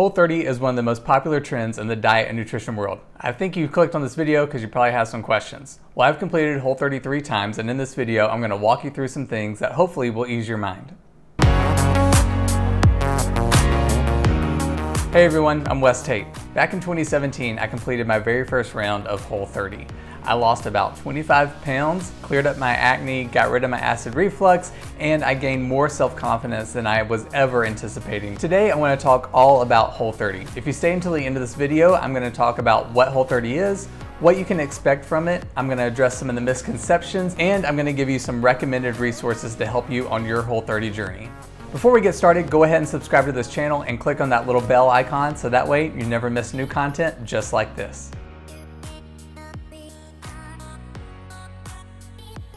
Whole30 is one of the most popular trends in the diet and nutrition world. I think you clicked on this video because you probably have some questions. Well, I've completed Whole30 3 times, and in this video, I'm going to walk you through some things that hopefully will ease your mind. Hey everyone, I'm Wes Tate. Back in 2017, I completed my very first round of Whole30. I lost about 25 pounds, cleared up my acne, got rid of my acid reflux, and I gained more self-confidence than I was ever anticipating. Today, I want to talk all about Whole30. If you stay until the end of this video, I'm going to talk about what Whole30 is, what you can expect from it, I'm going to address some of the misconceptions, and I'm going to give you some recommended resources to help you on your Whole30 journey. Before we get started, go ahead and subscribe to this channel and click on that little bell icon so that way you never miss new content just like this.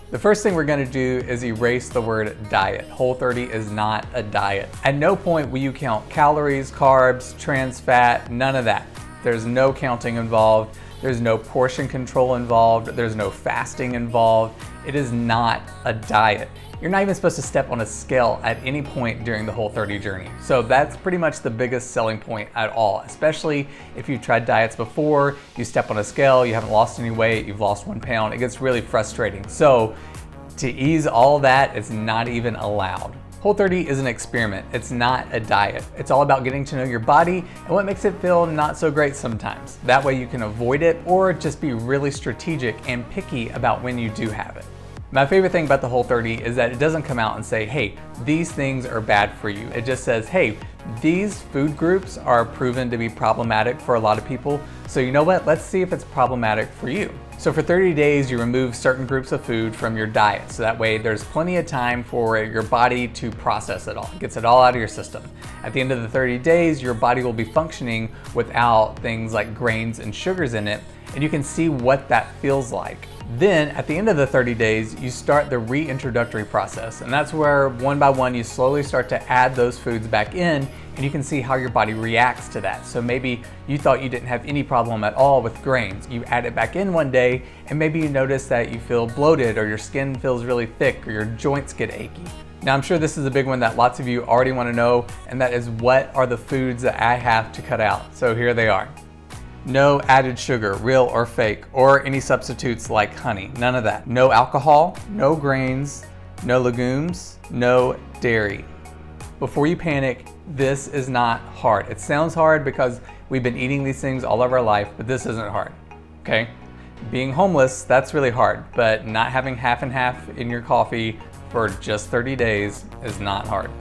The first thing we're going to do is erase the word diet. Whole30 is not a diet. At no point will you count calories, carbs, trans fat, none of that. There's no counting involved. There's no portion control involved. There's no fasting involved. It is not a diet. You're not even supposed to step on a scale at any point during the Whole30 journey. So that's pretty much the biggest selling point at all, especially if you've tried diets before, you step on a scale, you haven't lost any weight, you've lost 1 pound, it gets really frustrating. So to ease all that, it's not even allowed. Whole30 is an experiment, it's not a diet. It's all about getting to know your body and what makes it feel not so great sometimes. That way you can avoid it or just be really strategic and picky about when you do have it. My favorite thing about the Whole30 is that it doesn't come out and say, hey, these things are bad for you. It just says, hey, these food groups are proven to be problematic for a lot of people. So you know what? Let's see if it's problematic for you. So for 30 days, you remove certain groups of food from your diet. So that way there's plenty of time for your body to process it all. It gets it all out of your system. At the end of the 30 days, your body will be functioning without things like grains and sugars in it. And you can see what that feels like. Then at the end of the 30 days, you start the reintroductory process. And that's where one by one, you slowly start to add those foods back in and you can see how your body reacts to that. So maybe you thought you didn't have any problem at all with grains. You add it back in one day and maybe you notice that you feel bloated or your skin feels really thick or your joints get achy. Now I'm sure this is a big one that lots of you already want to know, and that is what are the foods that I have to cut out? So here they are. No added sugar, real or fake, or any substitutes like honey, none of that. No alcohol, no grains, no legumes, no dairy. Before you panic, this is not hard. It sounds hard because we've been eating these things all of our life, but this isn't hard, okay? Being homeless, that's really hard, but not having half and half in your coffee for just 30 days is not hard.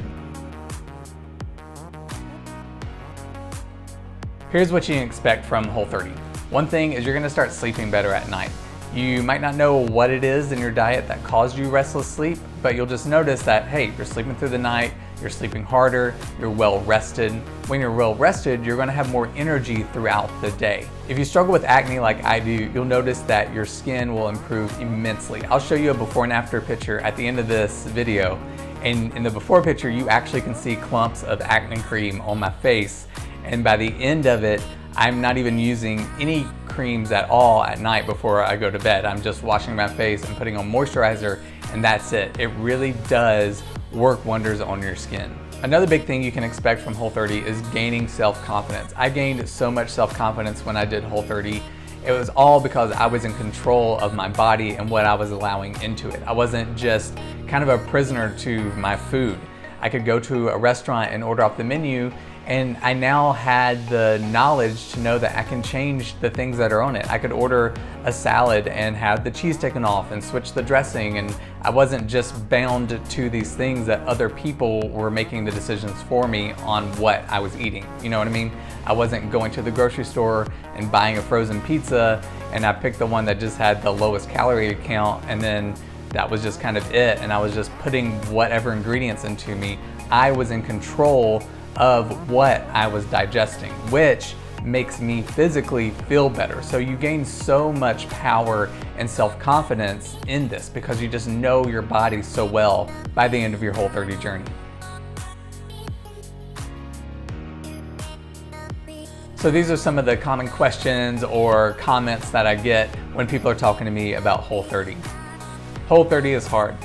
Here's what you can expect from Whole30. One thing is you're gonna start sleeping better at night. You might not know what it is in your diet that caused you restless sleep, but you'll just notice that, hey, you're sleeping through the night, you're sleeping harder, you're well rested. When you're well rested, you're gonna have more energy throughout the day. If you struggle with acne like I do, you'll notice that your skin will improve immensely. I'll show you a before and after picture at the end of this video. And in the before picture, you actually can see clumps of acne cream on my face. And by the end of it, I'm not even using any creams at all at night before I go to bed. I'm just washing my face and putting on moisturizer, and that's it. It really does work wonders on your skin. Another big thing you can expect from Whole30 is gaining self-confidence. I gained so much self-confidence when I did Whole30. It was all because I was in control of my body and what I was allowing into it. I wasn't just kind of a prisoner to my food. I could go to a restaurant and order off the menu, and I now had the knowledge to know that I can change the things that are on it. I could order a salad and have the cheese taken off and switch the dressing, and I wasn't just bound to these things that other people were making the decisions for me on what I was eating. You know what I mean? I wasn't going to the grocery store and buying a frozen pizza and I picked the one that just had the lowest calorie count, and then that was just kind of it, and I was just putting whatever ingredients into me. I was in control of what I was digesting, which makes me physically feel better. So you gain so much power and self-confidence in this because you just know your body so well by the end of your Whole30 journey. So these are some of the common questions or comments that I get when people are talking to me about Whole30. Whole30 is hard.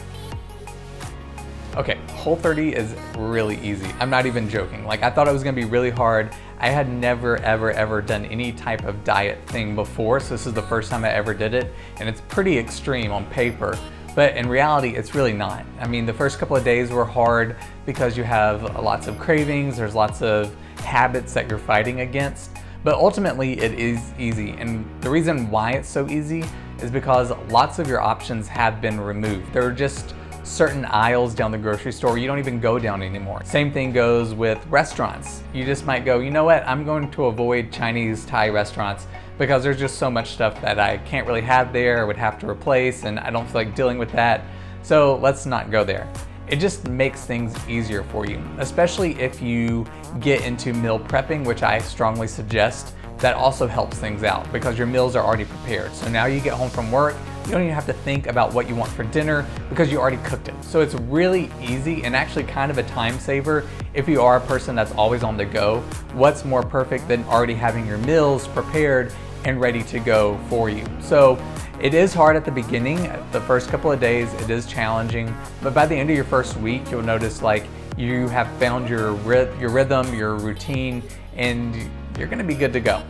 Okay, Whole30 is really easy. I'm not even joking. Like, I thought it was gonna be really hard. I had never, ever done any type of diet thing before, so this is the first time I ever did it, and it's pretty extreme on paper, but in reality, it's really not. I mean, the first couple of days were hard because you have lots of cravings, there's lots of habits that you're fighting against, but ultimately it is easy. And the reason why it's so easy is because lots of your options have been removed. There are just certain aisles down the grocery store you don't even go down anymore. Same thing goes with restaurants. You just might go, you know what, I'm going to avoid Chinese Thai restaurants because there's just so much stuff that I can't really have there, would have to replace, and I don't feel like dealing with that, so let's not go there. It just makes things easier for you, especially if you get into meal prepping, which I strongly suggest. That also helps things out because your meals are already prepared. So now you get home from work, you don't even have to think about what you want for dinner because you already cooked it. So it's really easy and actually kind of a time saver if you are a person that's always on the go. What's more perfect than already having your meals prepared and ready to go for you? So it is hard at the beginning. The first couple of days, it is challenging, but by the end of your first week, you'll notice like you have found your rhythm, your routine, and you're gonna be good to go.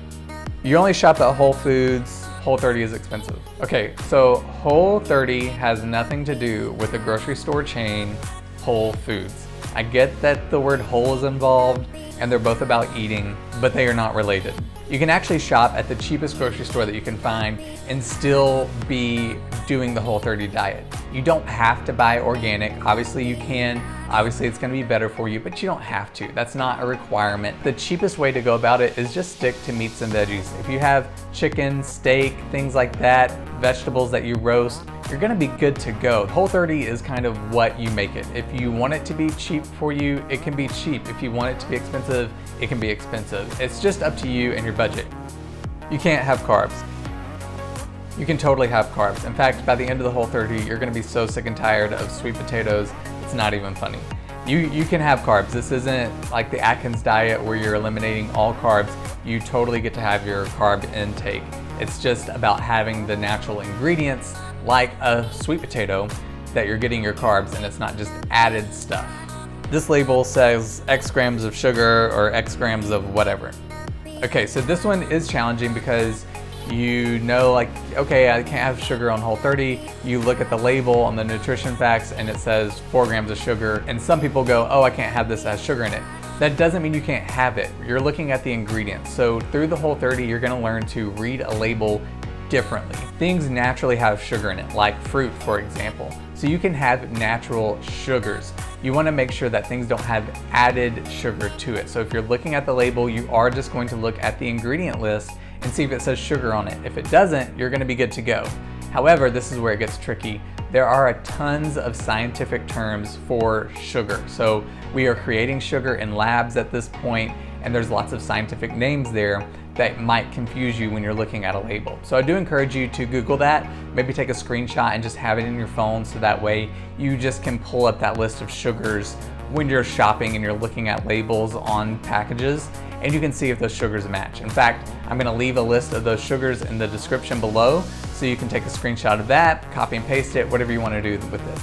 You only shop at Whole Foods. Whole30 is expensive. Okay, so Whole30 has nothing to do with the grocery store chain Whole Foods. I get that the word whole is involved and they're both about eating, but they are not related. You can actually shop at the cheapest grocery store that you can find and still be doing the Whole30 diet. You don't have to buy organic. Obviously you can. Obviously it's gonna be better for you, but you don't have to. That's not a requirement. The cheapest way to go about it is just stick to meats and veggies. If you have chicken, steak, things like that, vegetables that you roast, you're gonna be good to go. Whole30 is kind of what you make it. If you want it to be cheap for you, it can be cheap. If you want it to be expensive, it can be expensive. It's just up to you and your budget. You can't have carbs. You can totally have carbs. In fact, by the end of the Whole30, you're gonna be so sick and tired of sweet potatoes, it's not even funny. You can have carbs. This isn't like the Atkins diet where you're eliminating all carbs. You totally get to have your carb intake. It's just about having the natural ingredients like a sweet potato that you're getting your carbs, and it's not just added stuff. This label says X grams of sugar or X grams of whatever. Okay, so this one is challenging because you know, like, okay, I can't have sugar on Whole30. You look at the label on the nutrition facts and it says 4 grams of sugar. And some people go, oh, I can't have this, it has sugar in it. That doesn't mean you can't have it. You're looking at the ingredients. So through the Whole30, you're gonna learn to read a label differently. Things naturally have sugar in it, like fruit, for example. So you can have natural sugars. You wanna make sure that things don't have added sugar to it. So if you're looking at the label, you are just going to look at the ingredient list and see if it says sugar on it. If it doesn't, you're gonna be good to go. However, this is where it gets tricky. There are tons of scientific terms for sugar. So we are creating sugar in labs at this point, and there's lots of scientific names there that might confuse you when you're looking at a label. So I do encourage you to Google that, maybe take a screenshot and just have it in your phone so that way you just can pull up that list of sugars when you're shopping and you're looking at labels on packages, and you can see if those sugars match. In fact, I'm gonna leave a list of those sugars in the description below so you can take a screenshot of that, copy and paste it, whatever you wanna do with it.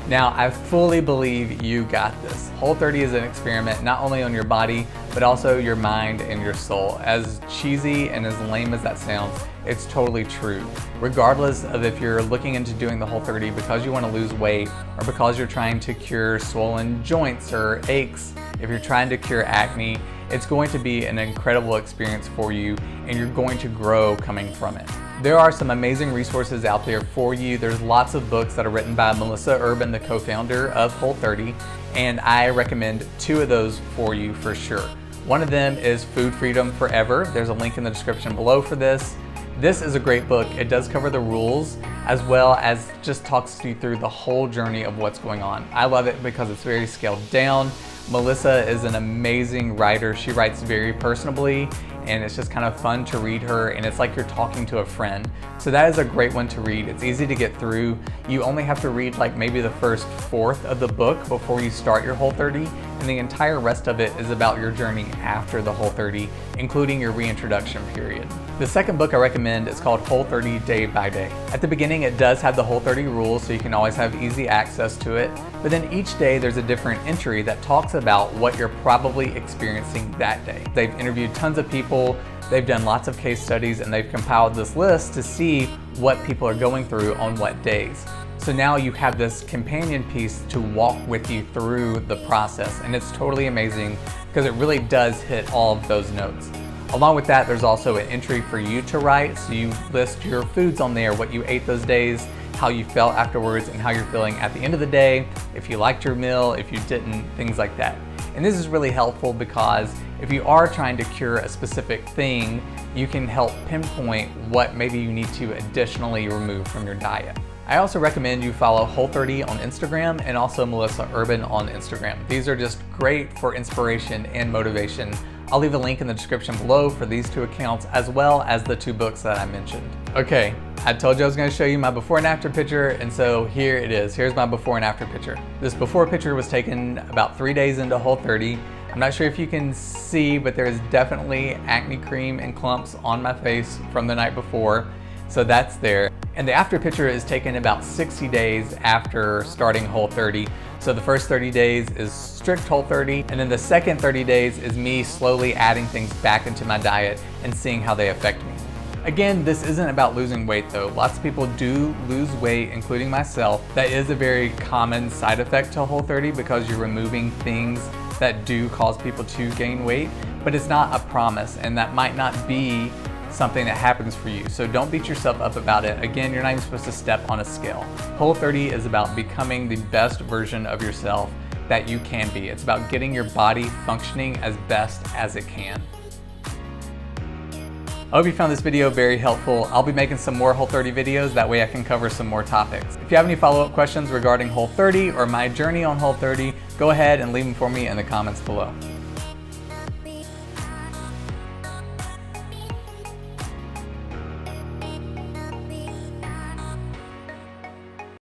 Now, I fully believe you got this. Whole30 is an experiment not only on your body, but also your mind and your soul. As cheesy and as lame as that sounds, it's totally true. Regardless of if you're looking into doing the Whole30 because you want to lose weight or because you're trying to cure swollen joints or aches, if you're trying to cure acne, it's going to be an incredible experience for you and you're going to grow coming from it. There are some amazing resources out there for you. There's lots of books that are written by Melissa Urban, the co-founder of Whole30, and I recommend 2 of those for you for sure. One of them is Food Freedom Forever. There's a link in the description below for this. This is a great book. It does cover the rules as well as just talks you through the whole journey of what's going on. I love it because it's very scaled down. Melissa is an amazing writer. She writes very personably, and it's just kind of fun to read her, and it's like you're talking to a friend. So that is a great one to read. It's easy to get through. You only have to read like maybe the first 1/4 of the book before you start your Whole30, and the entire rest of it is about your journey after the Whole30, including your reintroduction period. The second book I recommend is called Whole30 Day by Day. At the beginning, it does have the Whole30 rules, so you can always have easy access to it. But then each day there's a different entry that talks about what you're probably experiencing that day. They've interviewed tons of people, they've done lots of case studies, and they've compiled this list to see what people are going through on what days. So now you have this companion piece to walk with you through the process, and it's totally amazing because it really does hit all of those notes. Along with that, there's also an entry for you to write, so you list your foods on there, what you ate those days, how you felt afterwards, and how you're feeling at the end of the day, if you liked your meal, if you didn't, things like that. And this is really helpful because if you are trying to cure a specific thing, you can help pinpoint what maybe you need to additionally remove from your diet. I also recommend you follow Whole30 on Instagram and also Melissa Urban on Instagram. These are just great for inspiration and motivation. I'll leave a link in the description below for these two accounts as well as the two books that I mentioned. Okay, I told you I was going to show you my before and after picture, and so here it is. Here's my before and after picture. This before picture was taken about 3 days into Whole30. I'm not sure if you can see, but there is definitely acne cream and clumps on my face from the night before. So that's there. And the after picture is taken about 60 days after starting Whole30. So the first 30 days is strict Whole30, and then the second 30 days is me slowly adding things back into my diet and seeing how they affect me. Again, this isn't about losing weight though. Lots of people do lose weight, including myself. That is a very common side effect to Whole30 because you're removing things that do cause people to gain weight, but it's not a promise, and that might not be something that happens for you. So don't beat yourself up about it. Again, you're not even supposed to step on a scale. Whole30 is about becoming the best version of yourself that you can be. It's about getting your body functioning as best as it can. I hope you found this video very helpful. I'll be making some more Whole30 videos, that way I can cover some more topics. If you have any follow-up questions regarding Whole30 or my journey on Whole30, go ahead and leave them for me in the comments below.